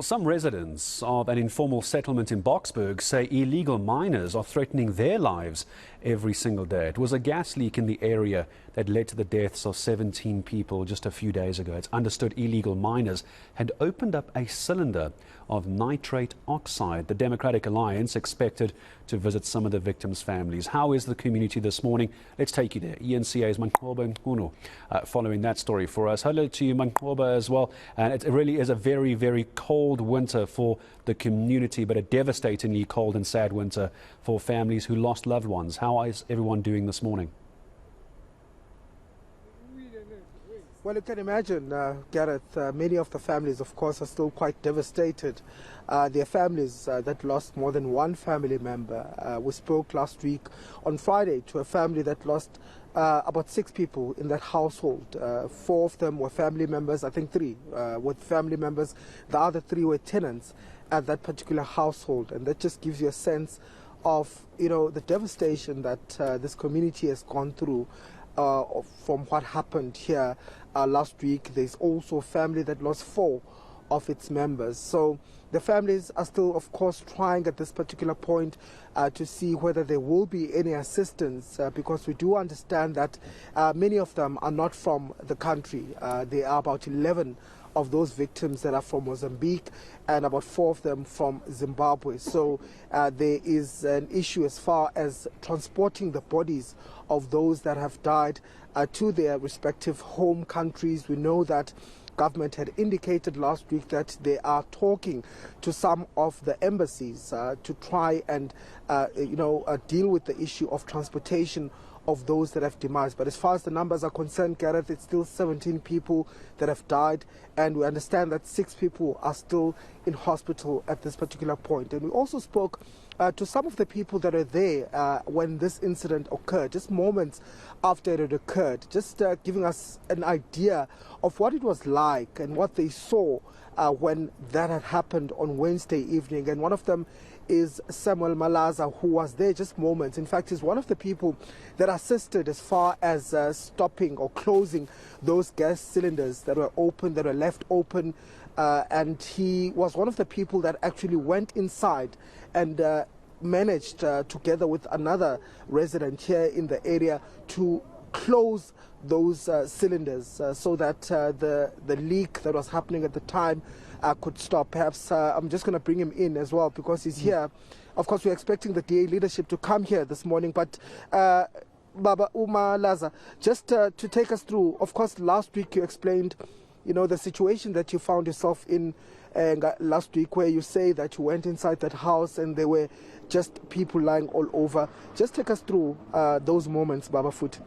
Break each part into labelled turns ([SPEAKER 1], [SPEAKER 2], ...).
[SPEAKER 1] Well, some residents of an informal settlement in Boksburg say illegal miners are threatening their lives every single day. It was a gas leak in the area that led to the deaths of 17 people just a few days ago. It's understood illegal miners had opened up a cylinder of nitrate oxide. The Democratic Alliance expected to visit some of the victims' families. How is the community this morning? Let's take you there. eNCA's Manqoba Mchunu following that story for us. Hello to you, Manqoba, as well. And it really is a very, very cold winter for the community, but a devastatingly cold and sad winter for families who lost loved ones. How is everyone doing this morning?
[SPEAKER 2] Well, you can imagine, Gareth, many of the families, of course, are still quite devastated. Their families that lost more than one family member. We spoke last week on Friday to a family that lost about 6 people in that household. 4 of them were family members, I think 3 were family members. The other 3 were tenants at that particular household. And that just gives you a sense of, the devastation that this community has gone through from what happened here last week. There's also a family that lost 4 of its members. So the families are still, of course, trying at this particular point to see whether there will be any assistance, because we do understand that many of them are not from the country. There are about 11 of those victims that are from Mozambique and about 4 of them from Zimbabwe. So there is an issue as far as transporting the bodies of those that have died to their respective home countries. We know that government had indicated last week that they are talking to some of the embassies to try and deal with the issue of transportation of those that have demised. But as far as the numbers are concerned, Gareth, it's still 17 people that have died, and we understand that 6 people are still in hospital at this particular point. And we also spoke to some of the people that are there when this incident occurred, just moments after it occurred, just giving us an idea of what it was like and what they saw when that had happened on Wednesday evening. And one of them is Samuel Malaza, who was there just moments. In fact, he's one of the people that assisted as far as stopping or closing those gas cylinders that were open, that were left open. And he was one of the people that actually went inside and managed, together with another resident here in the area, to close those cylinders so that the leak that was happening at the time could stop. Perhaps I'm just going to bring him in as well because he's here. Of course, we're expecting the DA leadership to come here this morning, but Baba Laza, just to take us through, of course, last week you explained, the situation that you found yourself in last week, where you say that you went inside that house and there were just people lying all over. Just take us through those moments, Baba Foot.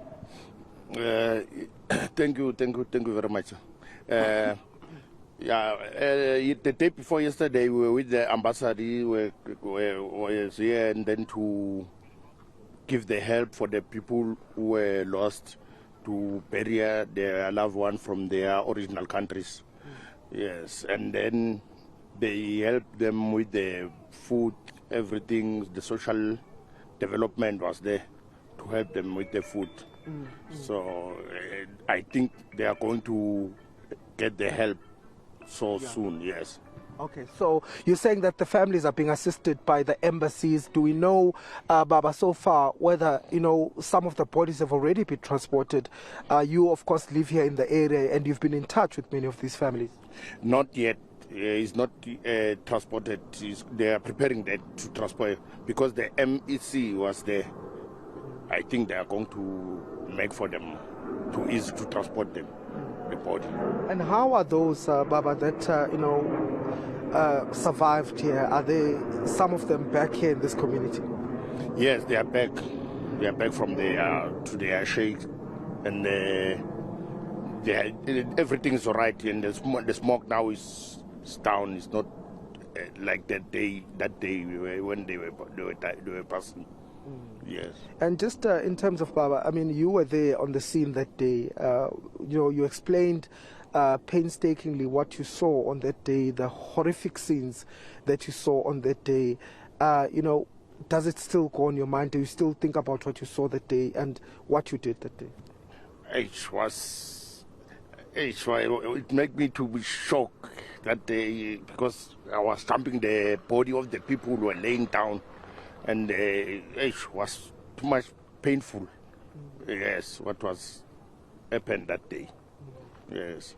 [SPEAKER 3] Thank you very much. The day before yesterday, we were with the ambassador, we were here, and then to give the help for the people who were lost, to bury their loved one from their original countries. Yes, and then they helped them with the food, everything. The social development was there to help them with the food. So I think they are going to get the help soon, yes.
[SPEAKER 2] Okay, so you're saying that the families are being assisted by the embassies. Do we know, Baba, so far whether, some of the bodies have already been transported? You, of course, live here in the area and you've been in touch with many of these families.
[SPEAKER 3] Not yet. It's not transported. They are preparing that to transport because the MEC was there. I think they are going to make for them too easy to transport them, the body.
[SPEAKER 2] And how are those, Baba, that, survived here? Are they, some of them, back here in this community?
[SPEAKER 3] Yes, they are back. They are back from to their sheikh, and everything is all right. And the smoke now is down. It's not like that day when they were passing. Yes. And
[SPEAKER 2] just in terms of Baba, I mean, you were there on the scene that day. You explained painstakingly what you saw on that day, the horrific scenes that you saw on that day. Does it still go on your mind? Do you still think about what you saw that day and what you did that day?
[SPEAKER 3] It was It made me to be shocked that because I was jumping the body of the people who were laying down, and it was too much painful. Yes, what was happened that day. Yes.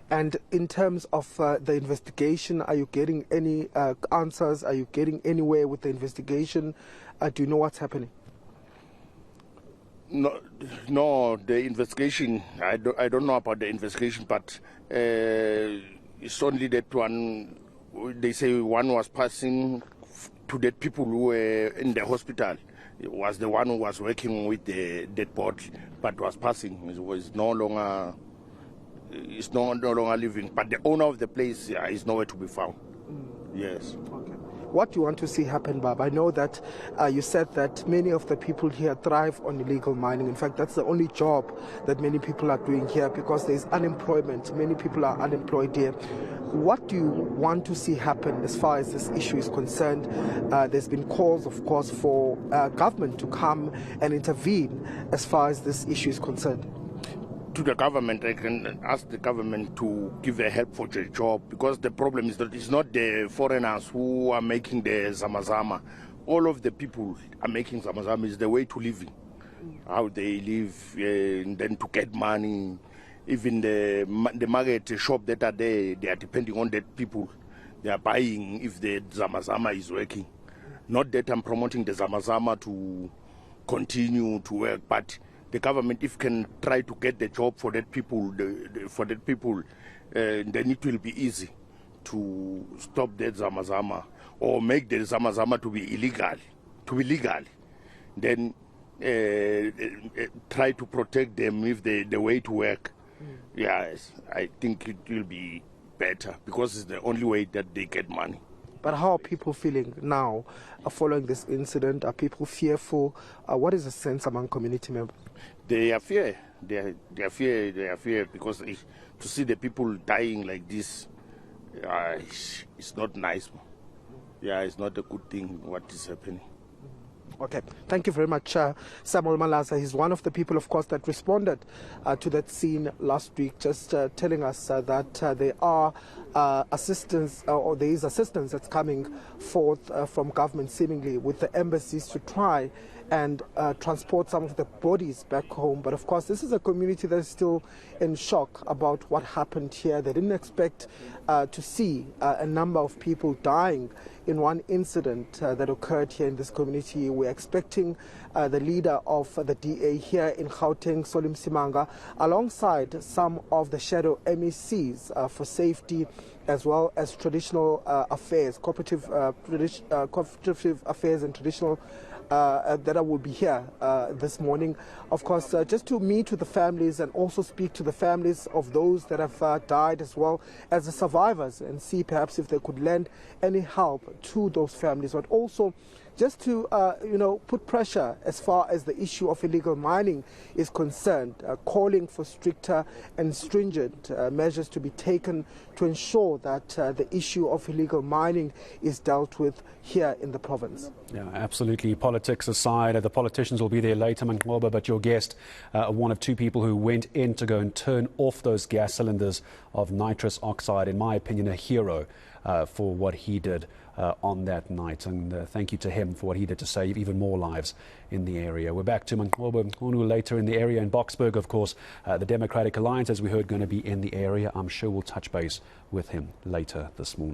[SPEAKER 2] And in terms of the investigation, are you getting any answers? Are you getting anywhere with the investigation? Do you know what's happening?
[SPEAKER 3] No, the investigation, I don't know about the investigation, but it's only that one, they say one was passing to the people who were in the hospital. It was the one who was working with the dead body, but was passing. It was no longer, it's no longer living. But the owner of the place is nowhere to be found. Yes.
[SPEAKER 2] Okay. What do you want to see happen, Bob? I know that you said that many of the people here thrive on illegal mining. In fact, that's the only job that many people are doing here because there's unemployment. Many people are unemployed here. What do you want to see happen as far as this issue is concerned? There's been calls, of course, for government to come and intervene as far as this issue is concerned.
[SPEAKER 3] To the government, I can ask the government to give a help for the job, because the problem is that it's not the foreigners who are making the zamazama. All of the people are making zamazama. Is the way to living, how they live, and then to get money. Even the market shop that are there, they are depending on that people. They are buying if the zamazama is working. Not that I'm promoting the zamazama to continue to work, but the government, if can try to get the job for that people, then it will be easy to stop that zamazama or make the zamazama to be illegal, legal. Then try to protect them if the way to work. Yes, I think it will be better because it's the only way that they get money.
[SPEAKER 2] But how are people feeling now following this incident? Are people fearful? What is the sense among community members?
[SPEAKER 3] They are fear. They are fear because to see the people dying like this, it's not nice. Yeah, it's not a good thing what is happening.
[SPEAKER 2] Okay, thank you very much, Samuel Malaza. He's one of the people, of course, that responded to that scene last week, just telling us that there are assistance, or there is assistance that's coming forth from government, seemingly with the embassies to try and transport some of the bodies back home. But of course, this is a community that is still in shock about what happened here. They didn't expect to see a number of people dying in one incident that occurred here in this community. We're expecting the leader of the DA here in Gauteng, Solim Simanga, alongside some of the shadow MECs for safety, as well as traditional affairs, cooperative affairs and traditional that I will be here this morning, of course, just to meet with the families and also speak to the families of those that have died, as well as the survivors, and see perhaps if they could lend any help to those families, but also just to put pressure as far as the issue of illegal mining is concerned, calling for stricter and stringent measures to be taken to ensure that the issue of illegal mining is dealt with here in the province.
[SPEAKER 1] Yeah, absolutely. Politics aside, the politicians will be there later, Manqoba, but your guest, one of two people who went in to go and turn off those gas cylinders of nitrous oxide, in my opinion, a hero for what he did on that night, and thank you to him for what he did to save even more lives in the area. We're back to Manqoba Mchunu later in the area in Boksburg, of course. The Democratic Alliance, as we heard, going to be in the area. I'm sure we'll touch base with him later this morning.